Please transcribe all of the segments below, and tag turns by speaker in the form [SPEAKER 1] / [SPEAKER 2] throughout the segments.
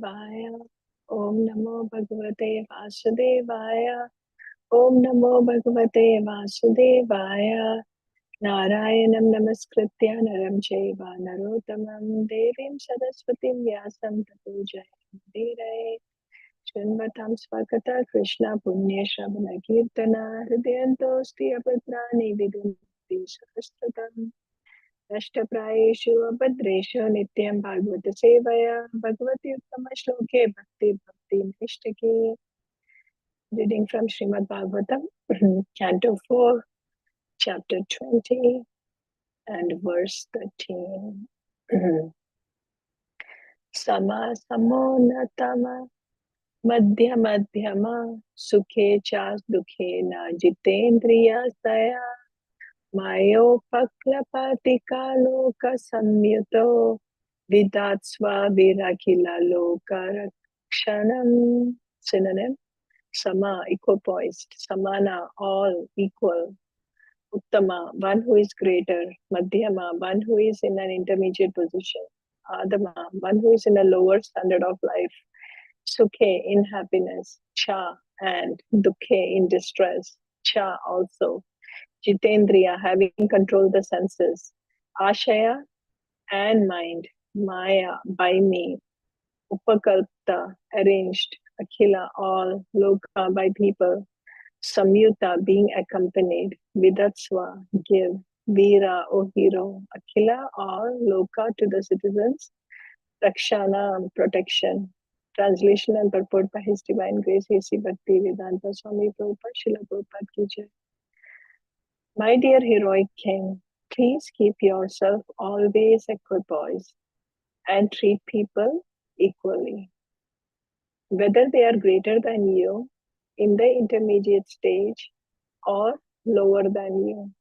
[SPEAKER 1] वाय ओम नमो भगवते वासुदेवाय ओम नमो भगवते वासुदेवाय नारायणं नमस्कृत्य नरं चैव नरोत्तमं देवीं सरस्वतीं व्यासं ततो जयमुदीरये शृण्वतां स्वकथा कृष्ण पुण्यश्रवण कीर्तन हृदयन्तोऽस्ति अपत्राणि विदुन्ति सहस्रतम् नष्टप्रायेषु अभद्रेषु नित्यं भागवत सेवया भगवती उत्तम श्लोके भक्ति निष्ठके. Reading from Srimad Bhagavatam, Canto 4, Chapter 20 and Verse 13. Sama samonatama madhya madhyama sukhe cha dukhe na jitendriya saya Mayopaklapati kaloka samyuto vidatsva virakila loka rakshanam. Synonym: Sama, equipoised; Samana, all equal; Uttama, one who is greater; Madhyama, one who is in an intermediate position; Adama, one who is in a lower standard of life; Sukhe, in happiness; Cha, and Dukhe, in distress; Cha, also; Jitendriya, having controlled the senses; Ashaya, and mind; Maya, by me; Upakalpta, arranged; Akhila, all; Loka, by people; Samyuta, being accompanied; Vidatsva, give; Veera, O hero; Akhila, all; Loka, to the citizens; Rakshana, protection. Translation and purport by His Divine Grace A.C. Bhakti Vedanta Swami Prabhupada Srila Prabhupada Ki Jai. My dear heroic king, please keep yourself always equipoised and treat people equally. Whether they are greater than you, in the intermediate stage, or lower than you.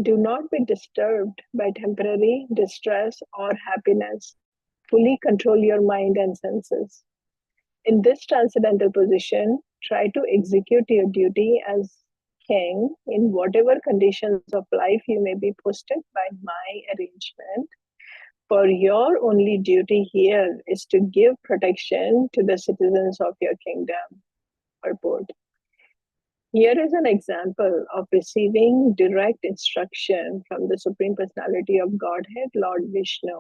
[SPEAKER 1] Do not be disturbed by temporary distress or happiness. Fully control your mind and senses. In this transcendental position, try to execute your duty as king in whatever conditions of life you may be posted by my arrangement. For your only duty here is to give protection to the citizens of your kingdom. Purport. Here is an example of receiving direct instruction from the Supreme Personality of Godhead, Lord Vishnu.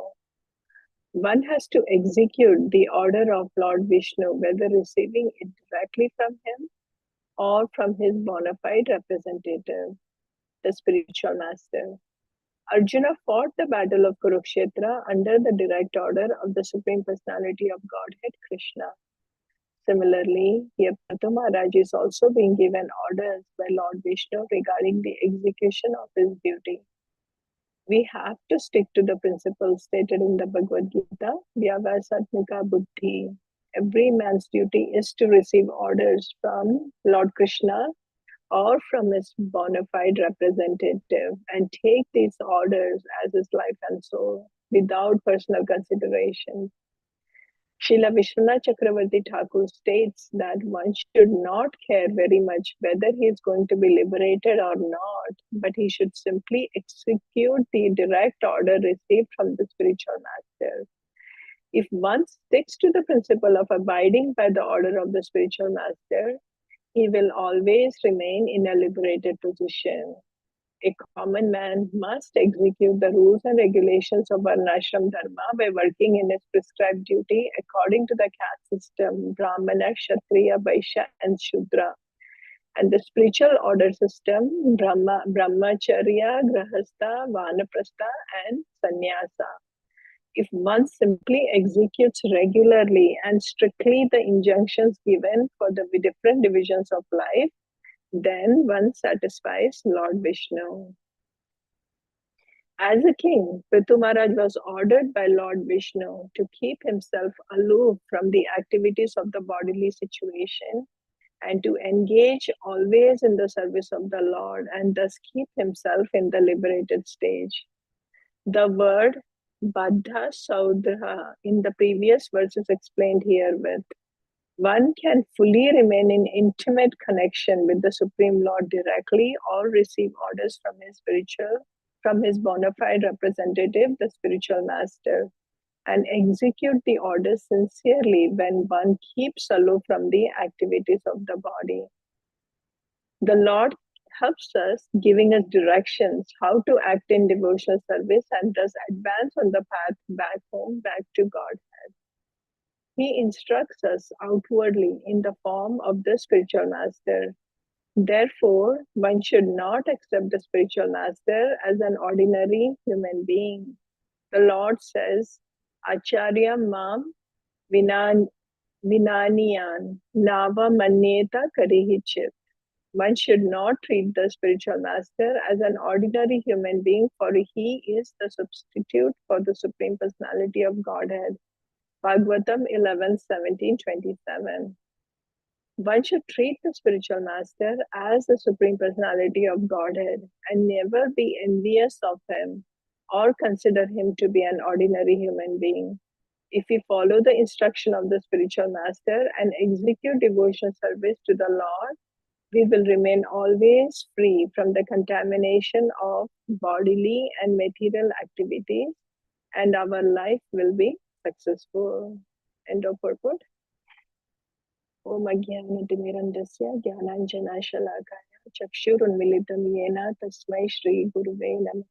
[SPEAKER 1] One has to execute the order of Lord Vishnu, whether receiving it directly from him or from his bona fide representative, the spiritual master. Arjuna fought the battle of Kurukshetra under the direct order of the Supreme Personality of Godhead, Krishna. Similarly, here Prithu Maharaj is also being given orders by Lord Vishnu regarding the execution of his duty. We have to stick to the principles stated in the Bhagavad Gita, Vyavasatmika Buddhi. Every man's duty is to receive orders from Lord Krishna or from his bona fide representative and take these orders as his life and soul without personal consideration. Srila Vishwanath Chakravarti Thakur states that one should not care very much whether he is going to be liberated or not, but he should simply execute the direct order received from the spiritual master. If one sticks to the principle of abiding by the order of the spiritual master, he will always remain in a liberated position. A common man must execute the rules and regulations of Varnashram Dharma by working in his prescribed duty according to the caste system, Brahmana, Kshatriya, Vaishya, and Shudra. And the spiritual order system, Brahmacharya, Grahastha, Vanaprastha, and Sannyasa. If one simply executes regularly and strictly the injunctions given for the different divisions of life, then one satisfies Lord Vishnu. As a king, Prithu Maharaj was ordered by Lord Vishnu to keep himself aloof from the activities of the bodily situation and to engage always in the service of the Lord and thus keep himself in the liberated stage. The word Baddha Saudra in the previous verse is explained here with one can fully remain in intimate connection with the Supreme Lord directly or receive orders from his bona fide representative, the spiritual master. and execute the orders sincerely when one keeps aloof from the activities of the body. The Lord helps us, giving us directions how to act in devotional service and thus advance on the path back home, back to God. He instructs us outwardly in the form of the spiritual master. Therefore, one should not accept the spiritual master as an ordinary human being. The Lord says, Acharya Mam Vinan, Vinaniyan Nava Manyeta Karihichit. One should not treat the spiritual master as an ordinary human being, for he is the substitute for the Supreme Personality of Godhead. Bhagavatam 11:17-27. One should treat the spiritual master as the Supreme Personality of Godhead and never be envious of him or consider him to be an ordinary human being. If we follow the instruction of the spiritual master and execute devotional service to the Lord, we will remain always free from the contamination of bodily and material activities, and our life will be successful. End of purport. Om Ajnanatimirandasya Jnananjanashalakaya Chakshurunmilitam Yena Tasmai Shri Guruve Namah.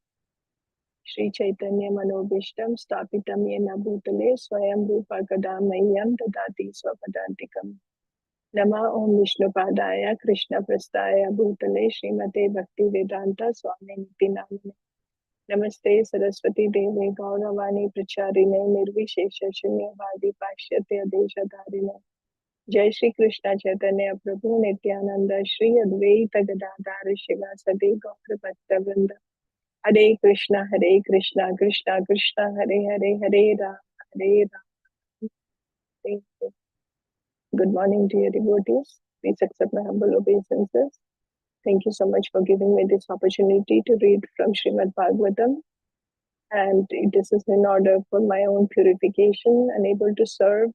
[SPEAKER 1] Shri Chaitanya Manobishtam Stapitam Yena Bhutale Swayam Rupa Kadamayyam Dadati Swapadantikam. Nama Om Vishnu Padaya Krishna Prastaya Bhutale Srimate Bhakti Vedanta Swami Niti Namane. Namaste Saraswati Deve Gauravani Pracharine Nirvishesha Shunyavadi Pashyate Adesha Dharine. Jai Shri Krishna Chaitanya Prabhu Nityananda Shri Advaita Gadadhara Shivasati Gaura Bhakta Vrinda. Hare Krishna Krishna Krishna Hare Hare Hare Ram Hare Ram. Thank you. Good morning, dear devotees. Please accept my humble obeisances. Thank you so much for giving me this opportunity to read from Srimad Bhagavatam. And this is in order for my own purification and able to serve.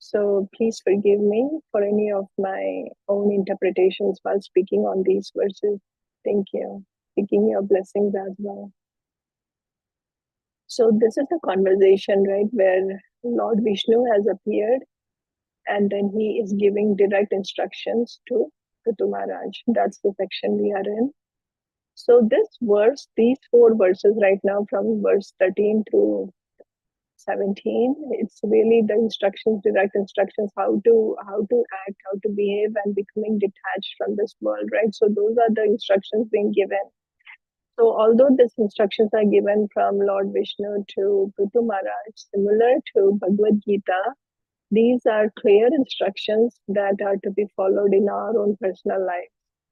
[SPEAKER 1] So please forgive me for any of my own interpretations while speaking on these verses. Thank you. Seeking your blessings as well. So this is a conversation, right, where Lord Vishnu has appeared and then he is giving direct instructions to Prithu Maharaj. That's the section we are in. So this verse, these 4 verses right now from verse 13 through 17, it's really the instructions, direct instructions, how to act, how to behave and becoming detached from this world, right? So those are the instructions being given. So although these instructions are given from Lord Vishnu to Prithu Maharaj, similar to Bhagavad Gita, these are clear instructions that are to be followed in our own personal life.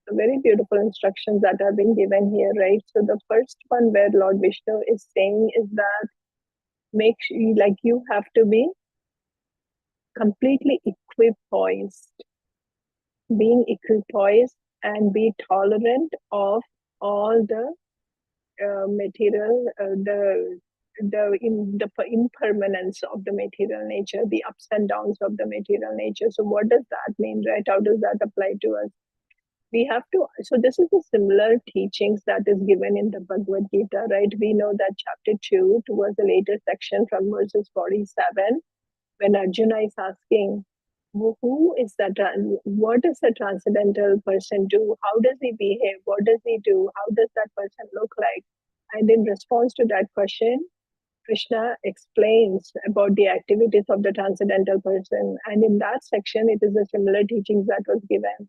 [SPEAKER 1] So very beautiful instructions that have been given here, right? So the first one where Lord Vishnu is saying is that make sure, like, you have to be completely equipoised, being equipoised and be tolerant of all the material, the impermanence of the material nature, the ups and downs of the material nature. So what does that mean, right? How does that apply to us? We have to, so this is the similar teachings that is given in the Bhagavad Gita, right? We know that chapter 2 towards the later section from verses 47, when Arjuna is asking, who is that, what does the transcendental person do? How does he behave? What does he do? How does that person look like? And in response to that question, Krishna explains about the activities of the transcendental person. And in that section, it is a similar teachings that was given.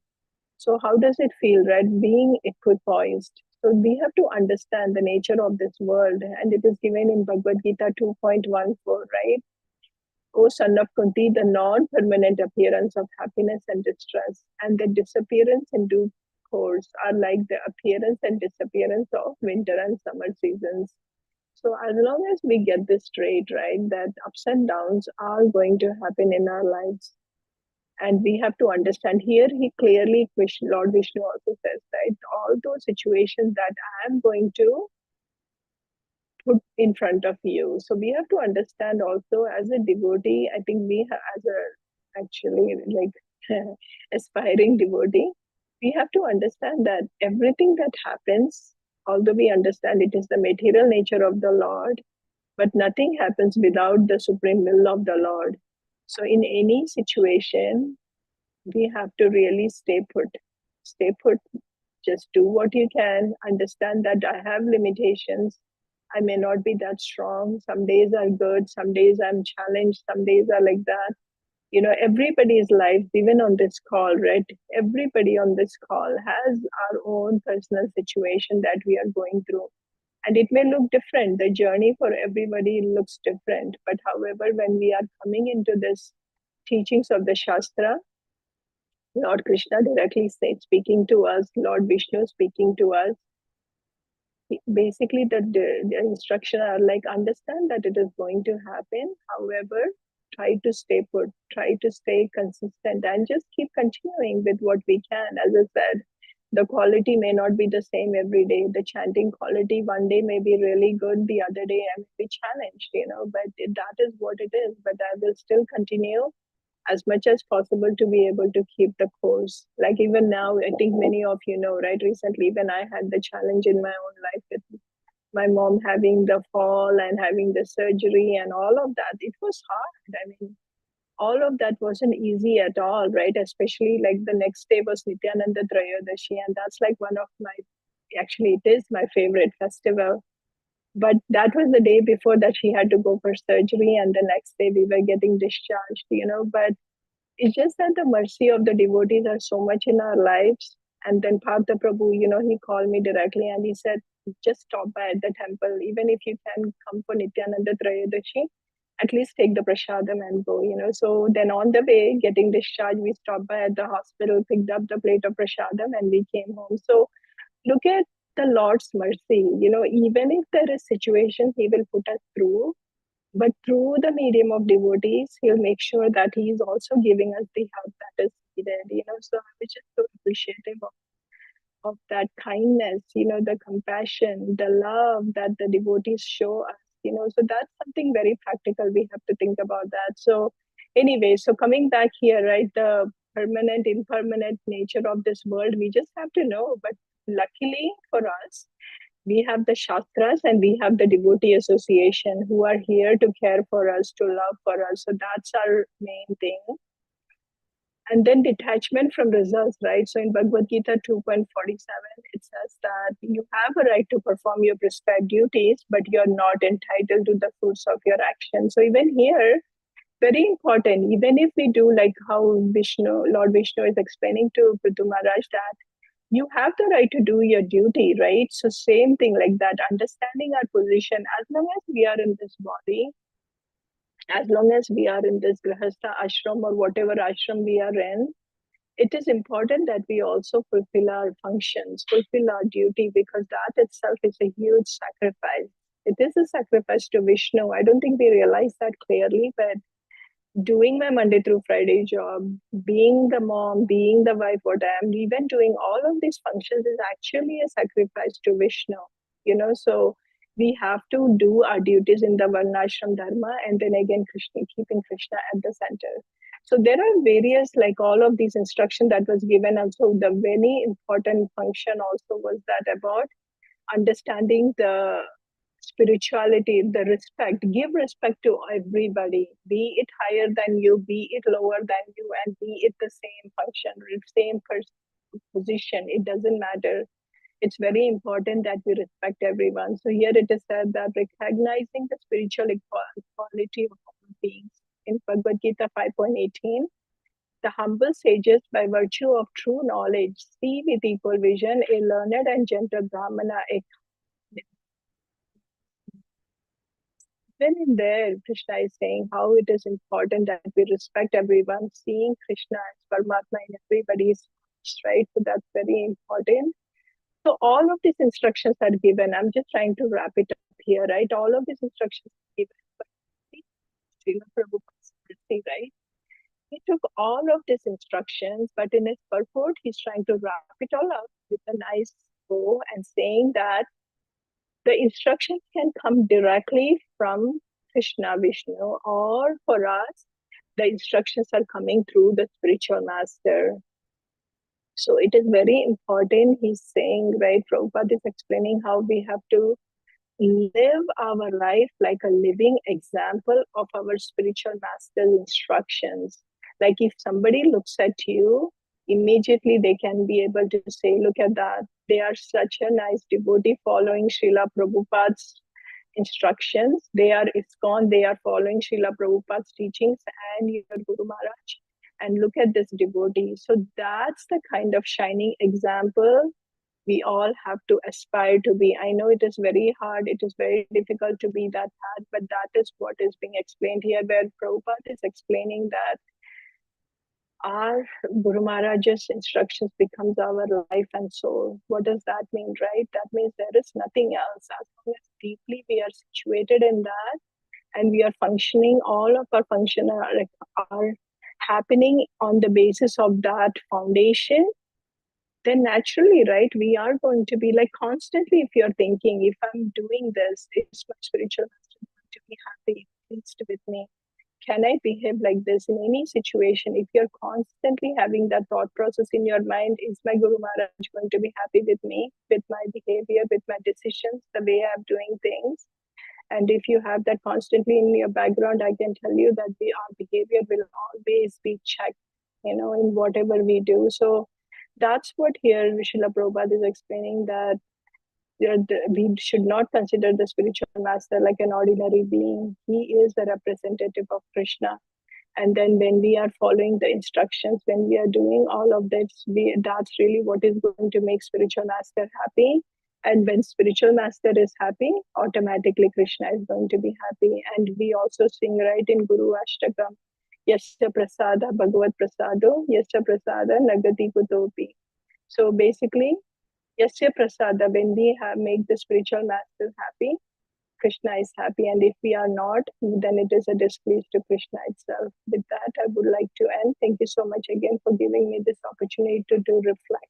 [SPEAKER 1] So how does it feel, right? Being equipoised. So we have to understand the nature of this world. And it is given in Bhagavad Gita 2.14, right? O son of Kunti, the non-permanent appearance of happiness and distress and the disappearance in due course are like the appearance and disappearance of winter and summer seasons. So as long as we get this straight, right, that ups and downs are going to happen in our lives. And we have to understand here, he clearly, Lord Vishnu also says, right, all those situations that I am going to put in front of you. So we have to understand also as a devotee, I think we have, as a actually like aspiring devotee, we have to understand that everything that happens, although we understand it is the material nature of the Lord, But nothing happens without the supreme will of the Lord. So in any situation, we have to really stay put. Stay put. Just do what you can. Understand that I have limitations. I may not be that strong. Some days are good. Some days I'm challenged. Some days are like that. Everybody's life, even on this call, right? Everybody on this call has our own personal situation that we are going through. And it may look different. The journey for everybody looks different. But however, when we are coming into this teachings of the Shastra, Lord Krishna directly speaking to us, Lord Vishnu speaking to us, basically the instruction are like, understand that it is going to happen. However, try to stay put, try to stay consistent, and just keep continuing with what we can. As I said, the quality may not be the same every day. The chanting quality one day may be really good, the other day I may be challenged, but that is what it is. But I will still continue as much as possible to be able to keep the course. Like even now, I think many of you know, right? Recently, when I had the challenge in my own life with my mom having the fall and having the surgery and all of that, it was hard. I mean, all of that wasn't easy at all, right? Especially like the next day was Nityananda Trayodashi, and that's like one of my, actually, it is my favorite festival. But that was the day before that she had to go for surgery, and the next day we were getting discharged. But it's just that the mercy of the devotees are so much in our lives. And then Partha Prabhu, he called me directly and he said, just stop by at the temple. Even if you can come for Nityananda Trayodashi, at least take the prasadam and go. So then on the way, getting discharged, we stopped by at the hospital, picked up the plate of prasadam, and we came home. So look at the Lord's mercy. Even if there is situations He will put us through, but through the medium of devotees, He'll make sure that He is also giving us the help that is needed. So I was just so appreciative of that kindness, the compassion, the love that the devotees show us. So that's something very practical. We have to think about that. So, anyway, so coming back here, right, the permanent, impermanent nature of this world, we just have to know. But luckily for us, we have the Shastras and we have the devotee association who are here to care for us, to love for us. So that's our main thing. And then detachment from results, right? So in Bhagavad Gita 2.47, it says that you have a right to perform your prescribed duties, but you're not entitled to the fruits of your action. So even here, very important, even if we do like how Lord Vishnu is explaining to Prithu Maharaj that you have the right to do your duty, right? So same thing like that, understanding our position, as long as we are in this body, as long as we are in this grahastha ashram or whatever ashram we are in, it is important that we also fulfill our functions, fulfill our duty, because that itself is a huge sacrifice. It is a sacrifice to Vishnu. I don't think we realize that clearly, but doing my Monday through Friday job, being the mom, being the wife, what I am, even doing all of these functions is actually a sacrifice to Vishnu. So we have to do our duties in the Varnashram Dharma, and then again, keeping Krishna at the center. So there are various, like all of these instructions that was given. Also, the very important function also was that about understanding the spirituality, the respect. Give respect to everybody, be it higher than you, be it lower than you, and be it the same function, same position. It doesn't matter. It's very important that we respect everyone. So here it is said that recognizing the spiritual equality of all beings. In Bhagavad Gita 5.18, the humble sages, by virtue of true knowledge, see with equal vision a learned and gentle Brahmana, even in there, Krishna is saying how it is important that we respect everyone, seeing Krishna as Paramatma in everybody's hearts, right? So that's very important. So all of these instructions are given. I'm just trying to wrap it up here, right? All of these instructions are given. But Srila Prabhupada's mercy, right? He took all of these instructions, but in his purport, he's trying to wrap it all up with a nice bow and saying that the instructions can come directly from Krishna, Vishnu, or for us, the instructions are coming through the spiritual master. So it is very important. He's saying, right, Prabhupada is explaining how we have to live our life like a living example of our spiritual master's instructions. Like if somebody looks at you, immediately they can be able to say, look at that. They are such a nice devotee following Srila Prabhupada's instructions. They are ISKCON, they are following Srila Prabhupada's teachings and your Guru Maharaj. And look at this devotee. So that's the kind of shining example we all have to aspire to be. I know it is very hard, it is very difficult to be that path, but that is what is being explained here, where Prabhupada is explaining that our Guru Maharaj's instructions becomes our life and soul. What does that mean, right? That means there is nothing else. As long as deeply we are situated in that and we are functioning, all of our function are happening on the basis of that foundation, then naturally, right, we are going to be like constantly, if you're thinking, if I'm doing this, is my spiritual master going to be happy, pleased with me? Can I behave like this in any situation? If you're constantly having that thought process in your mind, is my Guru Maharaj going to be happy with me, with my behavior, with my decisions, the way I'm doing things? And if you have that constantly in your background, I can tell you that our behavior will always be checked, in whatever we do. So that's what here Srila Prabhupada is explaining, that we should not consider the spiritual master like an ordinary being. He is the representative of Krishna. And then when we are following the instructions, when we are doing all of this, that's really what is going to make spiritual master happy. And when spiritual master is happy, automatically Krishna is going to be happy. And we also sing right in Guru Ashtakam, Yasya Prasada Bhagavad Prasado, Yasya Prasada Nagati Kutopi. So basically, Yasya Prasada, when we make the spiritual master happy, Krishna is happy. And if we are not, then it is a displease to Krishna itself. With that, I would like to end. Thank you so much again for giving me this opportunity to reflect.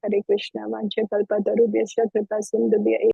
[SPEAKER 1] Hare Krishna, Vancha Kalpatarubhyasya Kripa Sindhubhya